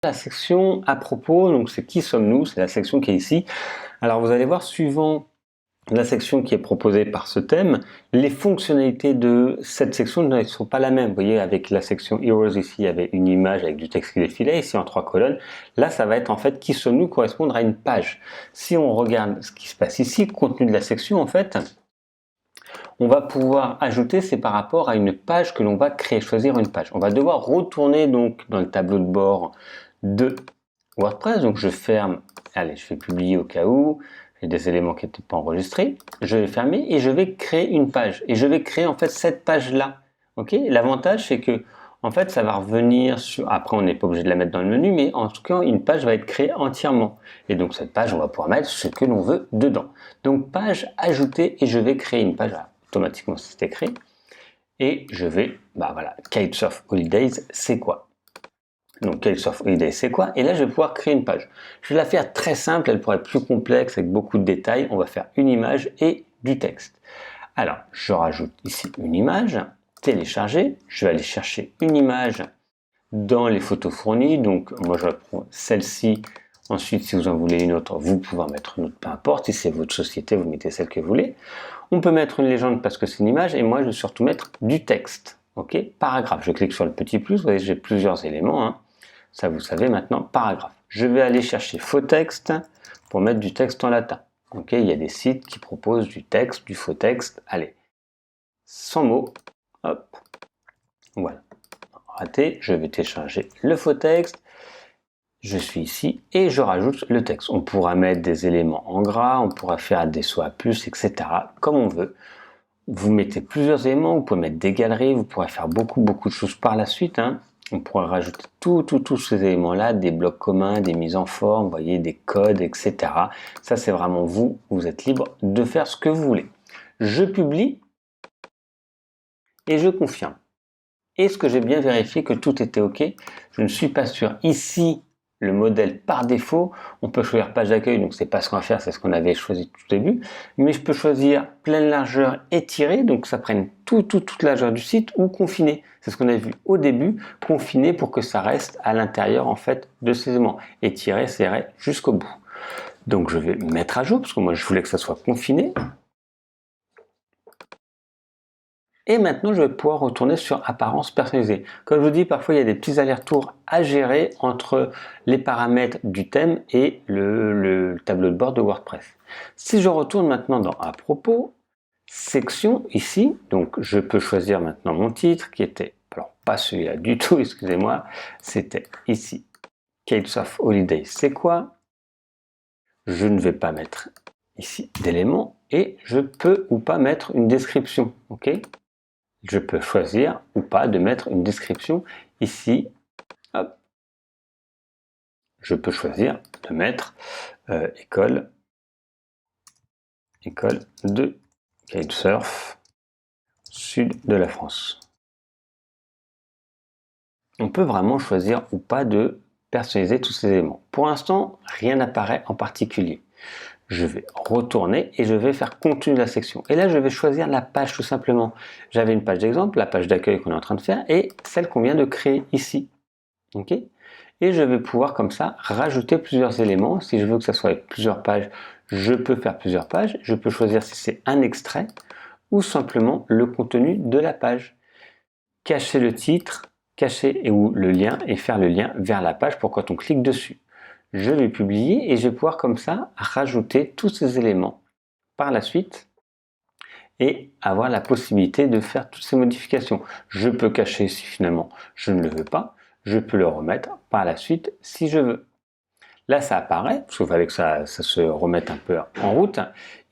La section à propos, donc c'est qui sommes-nous, c'est la section qui est ici. Alors vous allez voir, suivant la section qui est proposée par ce thème, les fonctionnalités de cette section ne sont pas la même. Vous voyez, avec la section Heroes ici, il y avait une image avec du texte qui défilait, ici en 3 colonnes. Là, ça va être en fait qui sommes-nous correspondre à une page. Si on regarde ce qui se passe ici, le contenu de la section, en fait, on va pouvoir ajouter, c'est par rapport à une page que l'on va créer, choisir une page. On va devoir retourner donc dans le tableau de bord de WordPress. Donc je ferme, allez, je fais publier au cas où, j'ai des éléments qui n'étaient pas enregistrés. Je vais fermer et je vais créer une page. Et je vais créer en fait cette page-là. Ok. L'avantage c'est que en fait ça va revenir sur. Après on n'est pas obligé de la mettre dans le menu, mais en tout cas une page va être créée entièrement. Et donc cette page on va pouvoir mettre ce que l'on veut dedans. Donc page ajoutée et je vais créer une page. Là, automatiquement c'est écrit. Et je vais, voilà, Kites of Holidays, c'est quoi? Donc Kites of Holidays, c'est quoi? Et là, je vais pouvoir créer une page. Je vais la faire très simple, elle pourrait être plus complexe avec beaucoup de détails. On va faire une image et du texte. Alors, je rajoute ici une image, télécharger. Je vais aller chercher une image dans les photos fournies. Donc, moi, je prends celle-ci. Ensuite, si vous en voulez une autre, vous pouvez en mettre une autre, peu importe. Si c'est votre société, vous mettez celle que vous voulez. On peut mettre une légende parce que c'est une image. Et moi, je vais surtout mettre du texte. Ok, paragraphe. Je clique sur le petit plus. Vous voyez, j'ai plusieurs éléments. Hein. Ça, vous savez maintenant, paragraphe. Je vais aller chercher faux texte pour mettre du texte en latin. Ok, il y a des sites qui proposent du texte, du faux texte. Allez, sans mots. Hop, voilà. Raté. Je vais télécharger le faux texte. Je suis ici et je rajoute le texte. On pourra mettre des éléments en gras, on pourra faire des sauts à plus, etc. comme on veut. Vous mettez plusieurs éléments, vous pouvez mettre des galeries, vous pourrez faire beaucoup de choses par la suite. Hein. On pourra rajouter tous ces éléments-là, des blocs communs, des mises en forme, vous voyez, des codes, etc. Ça, c'est vraiment vous. Vous êtes libre de faire ce que vous voulez. Je publie et je confirme. Est-ce que j'ai bien vérifié que tout était OK? Je ne suis pas sûr. Ici, le modèle par défaut, on peut choisir page d'accueil, donc c'est pas ce qu'on va faire, c'est ce qu'on avait choisi tout au début. Mais je peux choisir pleine largeur étirée, donc ça prenne toute la largeur du site, ou confiné. C'est ce qu'on a vu au début, confiné pour que ça reste à l'intérieur en fait de ces éléments. Étiré, c'est jusqu'au bout. Donc je vais mettre à jour, parce que moi je voulais que ça soit confiné. Et maintenant, je vais pouvoir retourner sur apparence personnalisée. Comme je vous dis, parfois il y a des petits allers-retours à gérer entre les paramètres du thème et le tableau de bord de WordPress. Si je retourne maintenant dans à propos, section ici, donc je peux choisir maintenant mon titre qui était, alors pas celui-là du tout, excusez-moi, c'était ici, Kites of Holidays, c'est quoi? Je ne vais pas mettre ici d'éléments et je peux ou pas mettre une description, ok? Je peux choisir ou pas de mettre une description ici. Hop. Je peux choisir de mettre école de kitesurf sud de la France. On peut vraiment choisir ou pas de personnaliser tous ces éléments. Pour l'instant, rien n'apparaît en particulier. Je vais retourner et je vais faire contenu de la section. Et là, je vais choisir la page tout simplement. J'avais une page d'exemple, la page d'accueil qu'on est en train de faire et celle qu'on vient de créer ici. Ok ? Et je vais pouvoir comme ça rajouter plusieurs éléments. Si je veux que ça soit avec plusieurs pages, je peux faire plusieurs pages. Je peux choisir si c'est un extrait ou simplement le contenu de la page. Cacher le titre, cacher ou le lien et faire le lien vers la page pour quand on clique dessus. Je vais publier et je vais pouvoir comme ça rajouter tous ces éléments par la suite et avoir la possibilité de faire toutes ces modifications. Je peux cacher si finalement je ne le veux pas, je peux le remettre par la suite si je veux. Là ça apparaît, sauf avec que ça se remette un peu en route.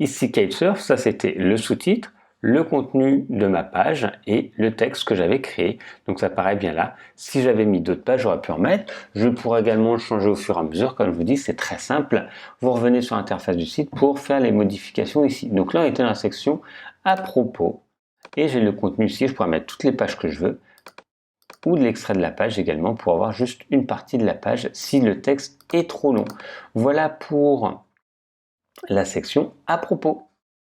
Ici Kitesurf, ça c'était le sous-titre, le contenu de ma page et le texte que j'avais créé. Donc ça apparaît bien là. Si j'avais mis d'autres pages, j'aurais pu en mettre. Je pourrais également le changer au fur et à mesure. Comme je vous dis, c'est très simple. Vous revenez sur l'interface du site pour faire les modifications ici. Donc là, on était dans la section à propos. Et j'ai le contenu ici. Je pourrais mettre toutes les pages que je veux. Ou de l'extrait de la page également pour avoir juste une partie de la page si le texte est trop long. Voilà pour la section à propos.